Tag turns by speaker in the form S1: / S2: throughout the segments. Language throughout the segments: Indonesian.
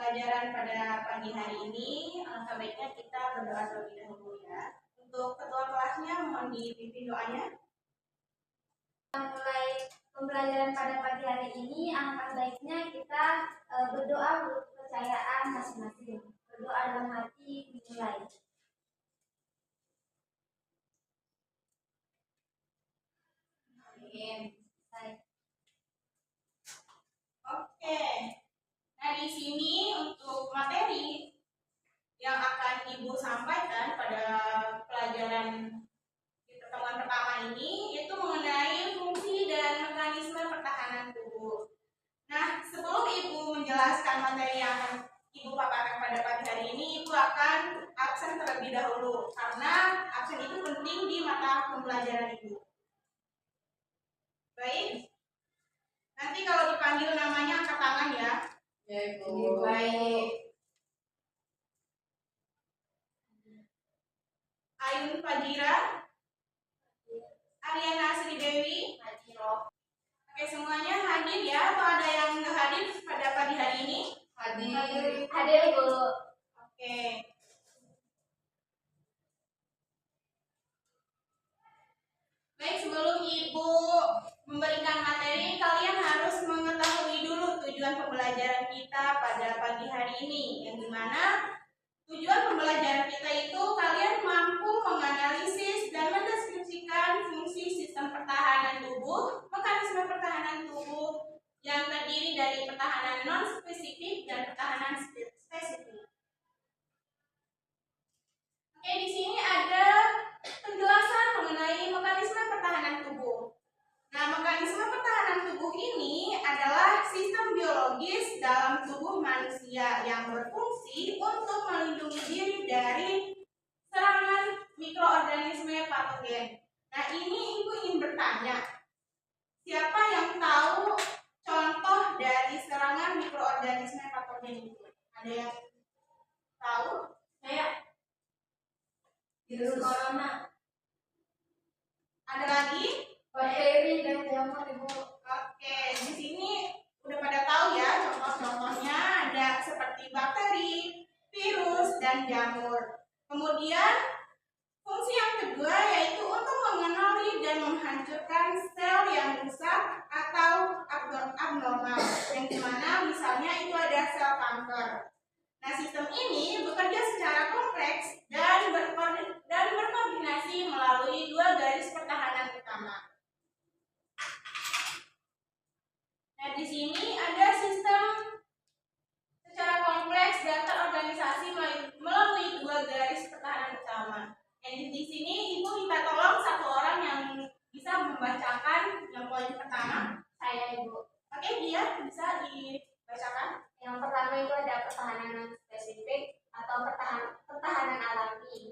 S1: pembelajaran pada pagi hari ini, alangkah baiknya kita berdoa terlebih dahulu ya. Untuk ketua kelasnya mohon dipimpin doanya.
S2: Mulai pembelajaran pada pagi hari ini, alangkah baiknya kita berdoa menurut kepercayaan masing-masing. Berdoa dalam hati dimulai.
S1: Amin. Oke. Nah, di sini untuk materi yang akan Ibu sampaikan pada pelajaran di pertemuan pertama ini yaitu mengenai fungsi dan mekanisme pertahanan tubuh. Nah, sebelum Ibu menjelaskan materi yang akan Ibu paparkan pada pagi hari ini, Ibu akan absen terlebih dahulu karena absen itu penting di mata pembelajaran Ibu. Baik. Nanti kalau dipanggil namanya angkat tangan ya.
S2: Ya, Ibu. Baik.
S1: Ayun Fajira, Ariana Sri Dewi, Oke, semuanya hadir ya atau ada yang nggak hadir pada pagi hari ini?
S2: Hadir. Hadir, Bu.
S1: Oke. Baik, sebelum Ibu memberikan materi, kalian harus mengetahui dulu tujuan pembelajaran kita pada pagi hari ini, yang dimana tujuan pembelajaran kita itu kalian mampu menganalisis dan mendeskripsikan fungsi sistem pertahanan tubuh, mekanisme pertahanan tubuh yang terdiri dari pertahanan non-spesifik dan pertahanan spesifik. Oke, di sini ada penjelasan mengenai mekanisme pertahanan tubuh. Nah, mekanisme pertahanan tubuh ini adalah sistem biologis dalam tubuh manusia yang berfungsi untuk melindungi diri dari serangan mikroorganisme patogen. Nah, ini Ibu ingin bertanya, siapa yang tahu contoh dari serangan mikroorganisme patogen itu? Ada yang tahu? Saya.
S2: Virus corona.
S1: Ada lagi?
S2: Bakteri dan jamur, Ibu.
S1: Oke, di sini udah pada tahu ya contoh-contohnya ada seperti bakteri, virus, dan jamur. Kemudian fungsi yang kedua yaitu untuk mengenali dan menghancurkan sel yang rusak atau abnormal, yang dimana misalnya itu ada sel kanker. Nah, sistem ini bekerja secara kompleks dan berkoordinasi melalui dua garis pertahanan utama. Nah, di sini ada sistem secara kompleks dan terorganisasi melalui dua garis pertahanan utama. Dan di sini Ibu minta tolong satu orang yang bisa membacakan yang poin pertama.
S2: Saya, Ibu.
S1: Oke, dia bisa dibacakan.
S2: Yang pertama itu ada pertahanan non spesifik atau pertahanan alami.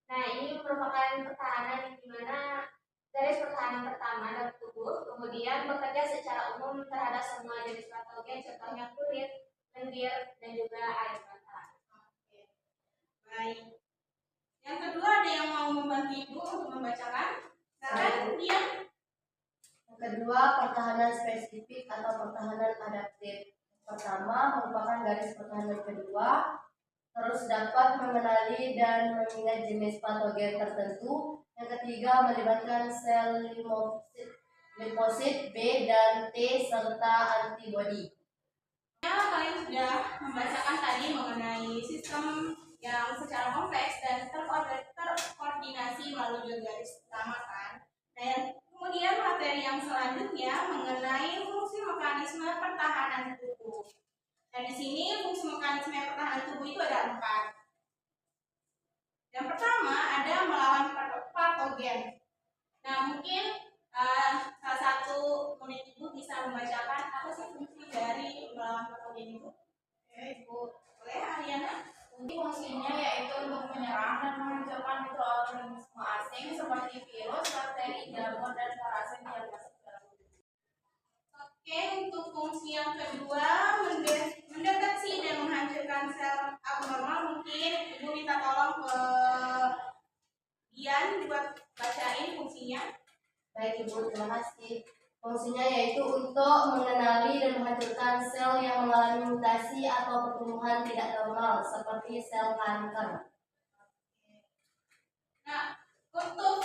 S2: Nah, ini merupakan pertahanan yang dimana garis pertahanan pertama dalam tubuh, kemudian bekerja secara umum terhadap semua jenis patogen, contohnya kulit, lendir, dan juga air mata.
S1: Oke. Baik. Yang kedua ada yang mau membantu Ibu untuk membacakan? Silakan dia.
S3: Yang kedua, pertahanan spesifik atau pertahanan adaptif. Pertama, merupakan garis pertahanan kedua, terus dapat mengenali dan mengingat jenis patogen tertentu. Yang ketiga, melibatkan sel limfosit B dan T serta antibodi.
S1: Ya, kalian sudah membacakan tadi mengenai sistem yang secara kompleks dan terkoordinasi melalui garis utama kan. Dan kemudian materi yang selanjutnya mengenai fungsi mekanisme pertahanan tubuh. Dan di sini fungsi mekanisme pertahanan tubuh itu ada 4. Yang pertama ada melawan patogen. Nah, mungkin salah satu murid Ibu bisa membacakan apa sih fungsi dari melawan patogen itu? Oke, Ibu. Boleh, Ariana?
S4: Fungsinya yaitu untuk menyerang dan menghancurkan mikroorganisme asing seperti virus, bakteri, jamur, dan parasit yang masuk ke dalam tubuh.
S1: Oke, untuk fungsi yang kedua mendeteksi dan menghancurkan sel abnormal. Mungkin Ibu minta tolong ke Dian buat bacain fungsinya.
S3: Baik, Ibu, terima kasih. Fungsinya yaitu untuk mengenali dan menghancurkan sel yang mengalami mutasi atau pertumbuhan tidak normal seperti sel kanker.
S1: Nah, untuk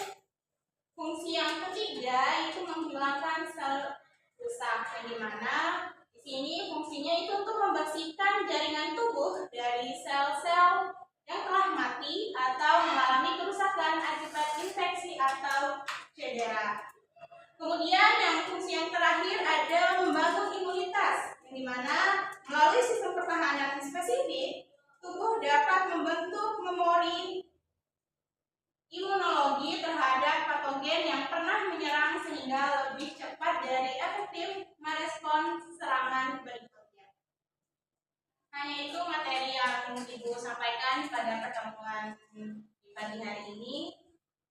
S1: fungsi yang ketiga itu menghilangkan sel rusak, yang dimana di sini fungsinya itu untuk membersihkan jaringan tubuh dari sel-sel yang telah mati atau mengalami kerusakan akibat infeksi atau cedera. Kemudian yang fungsi yang terakhir ada membangun imunitas, yang dimana melalui sistem pertahanan spesifik, tubuh dapat membentuk memori imunologi terhadap patogen yang pernah menyerang sehingga lebih cepat dari efektif merespons serangan berikutnya. Hanya itu materi yang Ibu sampaikan pada pertemuan di pagi hari ini.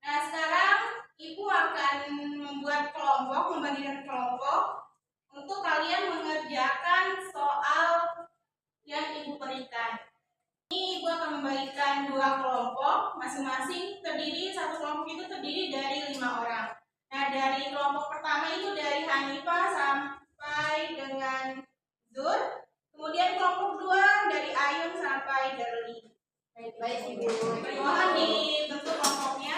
S1: Nah, sekarang Ibu akan membuat kelompok, membagikan kelompok untuk kalian mengerjakan soal yang Ibu berikan. Ini Ibu akan membagikan 2 kelompok, masing-masing satu kelompok itu terdiri dari 5 orang. Nah, dari kelompok pertama itu dari Hanifah sampai dengan Zur. Kemudian kelompok 2 dari Ayun sampai Gerli.
S3: Baik Ibu.
S1: Mohon dibentuk kelompoknya.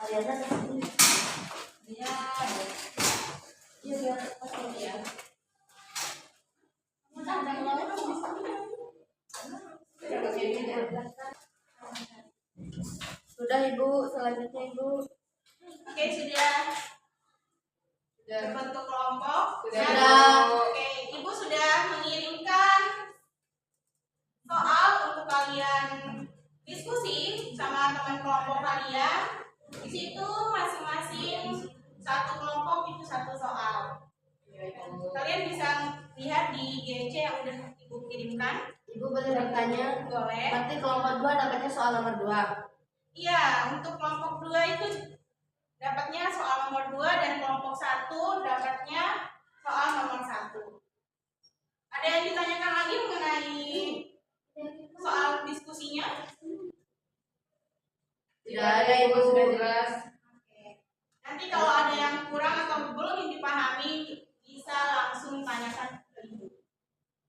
S3: Aliana kesini.
S4: Dia
S3: Iya pasti ya. Sudah Ibu, selanjutnya Ibu.
S1: Oke, sudah bentuk kelompok.
S3: Sudah.
S1: Oke, Ibu sudah mengirimkan soal untuk kalian diskusi sama teman kelompok kalian. Di situ masing-masing satu kelompok itu satu soal. Kalian bisa lihat di GC yang udah Ibu kirimkan.
S3: Ibu boleh bertanya?
S1: Boleh.
S3: Berarti kelompok 2 dapatnya soal nomor 2.
S1: Iya, untuk kelompok 2 itu dapatnya soal nomor 2 dan kelompok 1 dapatnya soal nomor 1. Ada yang ditanyakan lagi mengenai soal diskusinya?
S3: Tidak ada Ibu, sudah jelas.
S1: Oke. Nanti kalau ada yang kurang atau belum yang dipahami bisa langsung tanyakan ke Ibu.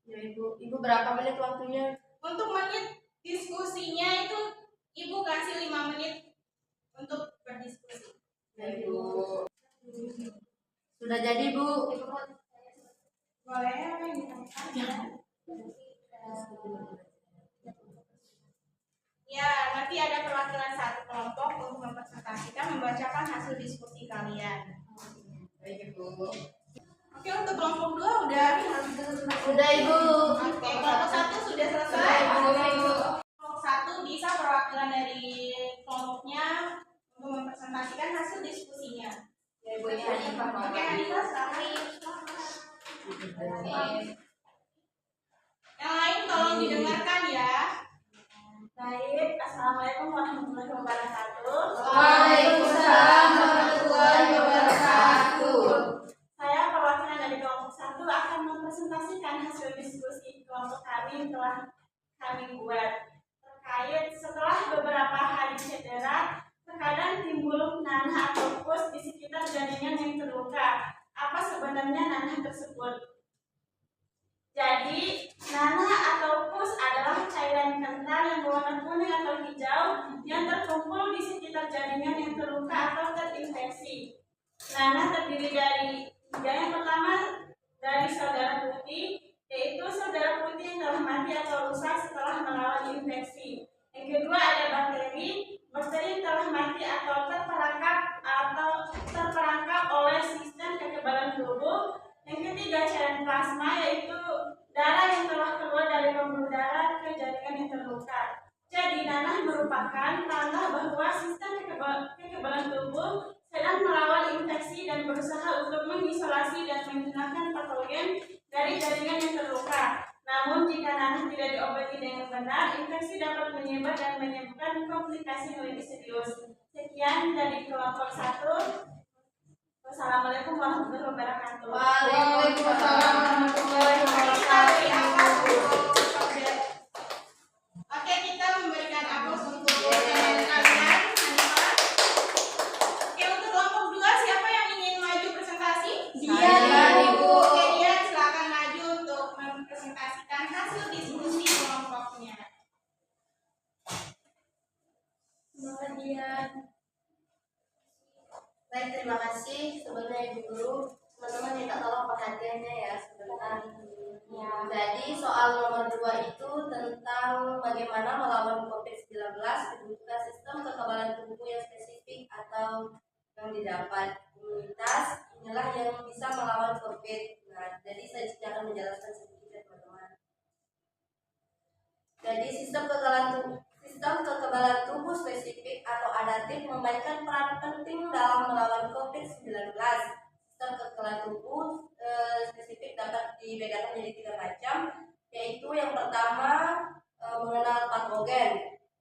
S3: Ya Ibu, Ibu berapa menit waktunya?
S1: Untuk menit diskusinya itu Ibu kasih 5 menit untuk berdiskusi.
S3: Ya Ibu. Sudah jadi Bu.
S1: Boleh apa yang ditanyakan? Ya, nanti ada perwakilan satu kelompok untuk mempresentasikan, membacakan hasil diskusi kalian.
S3: Baik Ibu.
S1: Oke, untuk kelompok 2 udah?
S3: Udah Ibu.
S1: Oke, kelompok 1 sudah selesai. Kelompok 1 bisa perwakilan dari kelompoknya untuk mempresentasikan hasil diskusinya.
S3: Ya Ibu, ini Hanifah.
S1: Oke, Hanifah, silakan. Yang lain tolong didengarkan ya. Baik, Assalamualaikum warahmatullahi wabarakatuh.
S3: Waalaikumsalam warahmatullahi wabarakatuh.
S1: Saya perwakilan dari kelompok 1 akan mempresentasikan hasil diskusi kelompok kami yang telah kami buat terkait setelah beberapa hari cedera, terkadang timbul nanah atau pus di sekitar jaringan yang terluka. Apa sebenarnya nanah tersebut? Jadi, nanah atau pus adalah cairan kental yang berwarna kuning atau hijau yang terkumpul di sekitar jaringan yang terluka atau terinfeksi. Nanah terdiri dari 3. Yang pertama dari sel darah putih, yaitu sel darah putih yang telah mati atau rusak setelah melawan infeksi. Yang kedua ada bakteri yang telah mati atau terperangkap oleh sistem kekebalan tubuh. Yang ketiga cairan plasma, yaitu darah yang telah keluar dari pembuluh darah ke jaringan yang terluka. Jadi nanah merupakan tanda bahwa sistem kekebalan tubuh sedang melawan infeksi dan berusaha untuk mengisolasi dan menghilangkan patogen dari jaringan yang terluka. Namun jika nanah tidak diobati dengan benar, infeksi dapat menyebar dan menyebabkan komplikasi yang lebih serius. Sekian dari kelompok 1. Wassalamualaikum warahmatullahi wabarakatuh.
S3: Waalaikumsalam warahmatullahi wabarakatuh.
S1: Oke, kita memberikan aplaus untuk kalian, Hanifah. Oke, untuk kelompok 2 siapa
S3: kasih sebenarnya Ibu Guru. Teman-teman minta tolong perhatiannya ya sebentar. Ya, jadi soal nomor 2 itu tentang bagaimana melawan COVID-19 dibutuhkan sistem kekebalan tubuh yang spesifik atau yang didapat imunitas. Inilah yang bisa melawan COVID. Nah, jadi saya akan menjelaskan sedikit ya teman-teman. Jadi sistem kekebalan tubuh spesifik atau adaptif memainkan peran penting dalam melawan COVID-19. Sistem kekebalan tubuh spesifik dapat dibedakan menjadi 3 macam, yaitu yang pertama mengenal patogen.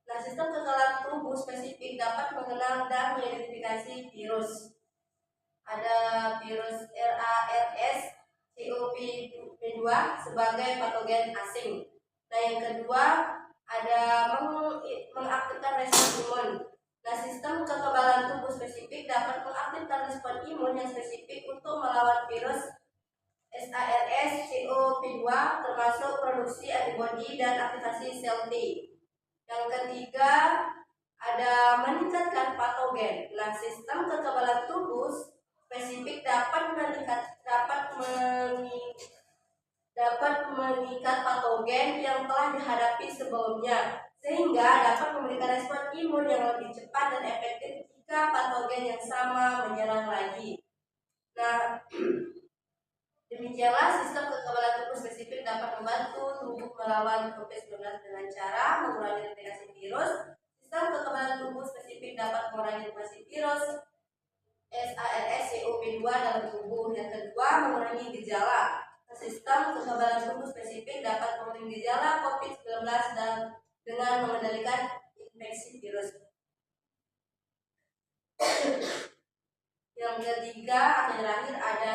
S3: Nah, sistem kekebalan tubuh spesifik dapat mengenal dan mengidentifikasi virus. Ada virus RARS-CoV-2 sebagai patogen asing. Nah, yang kedua ada mengaktifkan respon imun. Nah, sistem kekebalan tubuh spesifik dapat mengaktifkan respon imun yang spesifik untuk melawan virus SARS-CoV-2 termasuk produksi antibodi dan aktivasi sel T. Yang ketiga ada meningkatkan patogen. Nah, sistem kekebalan tubuh spesifik dapat mengikat patogen yang telah dihadapi sebelumnya, sehingga dapat memberikan respon imun yang lebih cepat dan efektif jika patogen yang sama menyerang lagi. Nah, demikianlah sistem kekebalan tubuh spesifik dapat membantu tubuh melawan COVID-19 dengan cara mengurangi replikasi virus. Sistem kekebalan tubuh spesifik dapat mengurangi replikasi virus SARS-CoV-2 dalam tubuh. Yang kedua, mengurangi gejala. Sistem kekebalan tubuh spesifik dapat mengurangi gejala COVID-19 dan dengan mengendalikan infeksi virus. Yang ketiga atau terakhir ada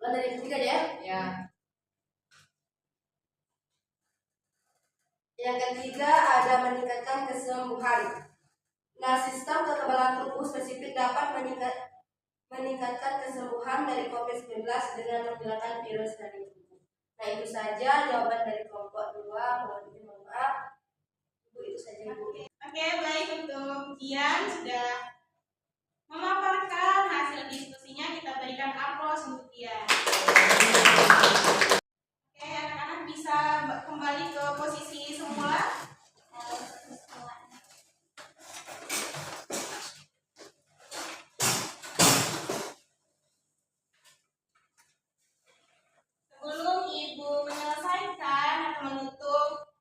S3: dari ketiga ya? Ya. Yang ketiga ada meningkatkan kesembuhan. Nah, sistem kekebalan tubuh spesifik dapat meningkatkan kesembuhan dari COVID-19 dengan menghilangkan virus dari tubuh. Nah, itu saja jawaban dari kelompok 2. Mohon maaf. Itu saja Ibu.
S1: Oke, baik, untuk Gian sudah memaparkan hasil diskusinya, kita berikan aplaus untuk dia. Oke, anak-anak bisa kembali ke posisi semula. Sebelum Ibu menyelesaikan atau menutup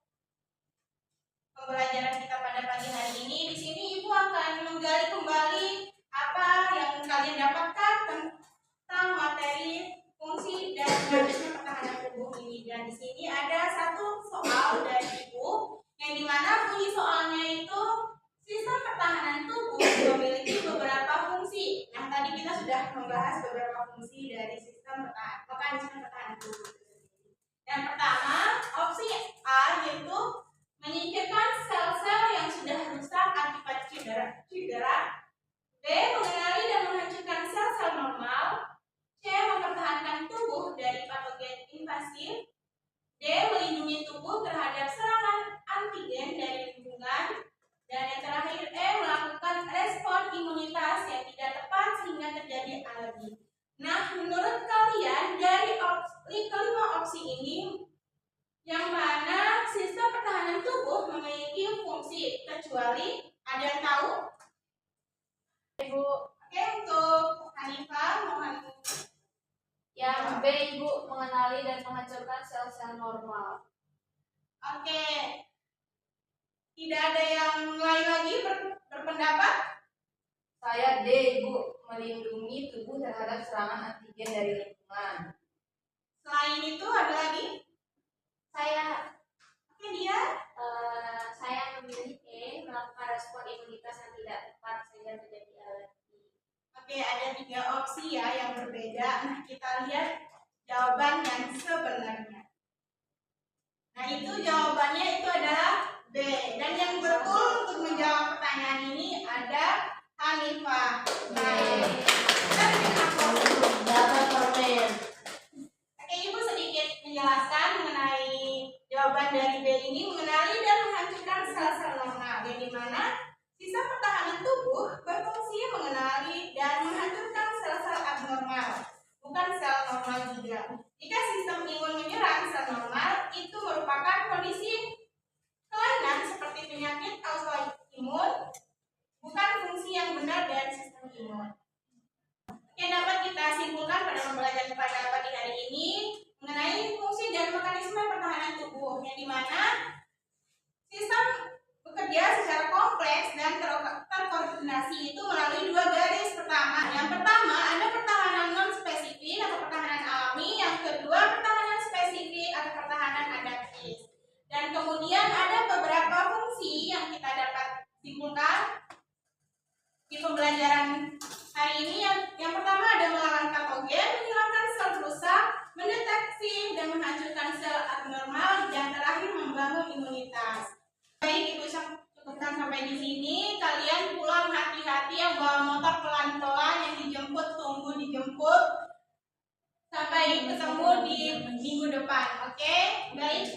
S1: pembelajaran kita pada pagi hari ini, di sini Ibu akan menggali kembali apa yang kalian dapatkan tentang materi fungsi dan mekanisme pertahanan tubuh ini. Dan di sini ada satu soal dari Ibu yang dimana bunyi soalnya itu sistem pertahanan tubuh memiliki beberapa fungsi. Nah, tadi kita sudah membahas beberapa fungsi dari sistem mekanisme pertahanan tubuh. Yang pertama, opsi A yaitu menyingkirkan sel-sel yang sudah rusak akibat cedera. B. Mengenali dan menghancurkan sel-sel normal. C. Mempertahankan tubuh dari patogen invasif. D. Melindungi tubuh terhadap serangan antigen dari lingkungan. Dan yang terakhir E. Melakukan respon imunitas yang tidak tepat sehingga terjadi alergi. Nah, menurut kalian dari kelima opsi ini, yang mana sistem pertahanan tubuh memiliki fungsi, kecuali ada yang tahu?
S2: Ibu.
S1: Oke, untuk Hanifah, mohon.
S2: Yang B, Ibu, mengenali dan menghancurkan sel-sel normal.
S1: Oke, tidak ada yang lain lagi berpendapat?
S4: Saya D, Ibu, melindungi tubuh terhadap serangan antigen dari lingkungan.
S1: Selain itu ada lagi?
S2: Saya
S1: Oke, dia?
S2: saya memilih E, melakukan respon imunitas yang tidak tepat sehingga terjadi alergi.
S1: Oke, ada 3 opsi ya yang berbeda. Nah, kita lihat jawaban yang sebenarnya. Nah, itu jawabannya itu adalah B. Dan yang betul untuk menjawab pertanyaan ini ada Hanifah. Baik. Kita bikin aplaus dulu.
S3: Dapat permen.
S1: Oke, Ibu sedikit menjelaskan mengenai jawaban dari B ini, mengenali dan menghancurkan sel-sel di mana sistem pertahanan tubuh berfungsi mengenali dan menghancurkan sel-sel abnormal, bukan sel normal juga. Jika sistem imun menyerang sel normal, itu merupakan kondisi kelainan seperti penyakit autoimun, bukan fungsi yang benar dari sistem imun. Yang dapat kita simpulkan pada pembelajaran pada pagi hari ini mengenai fungsi dan mekanisme pertahanan tubuh, yang dimana sistem bekerja secara kompleks dan terkoordinasi itu melalui dua garis pertama. Yang pertama ada pertahanan non spesifik atau pertahanan alami, yang kedua pertahanan spesifik atau pertahanan adaptif. Dan kemudian ada beberapa fungsi yang kita dapat simpulkan di pembelajaran hari ini. Yang pertama ada melawan patogen, menghilangkan sel rusak, mendeteksi dan menghancurkan sel abnormal, dan terakhir membangun imunitas. Baik, Ibu cukupkan sampai di sini. Kalian pulang hati-hati, yang bawa motor pelan-pelan, yang dijemput tunggu dijemput. Sampai ketemu di minggu depan. Oke? Baik.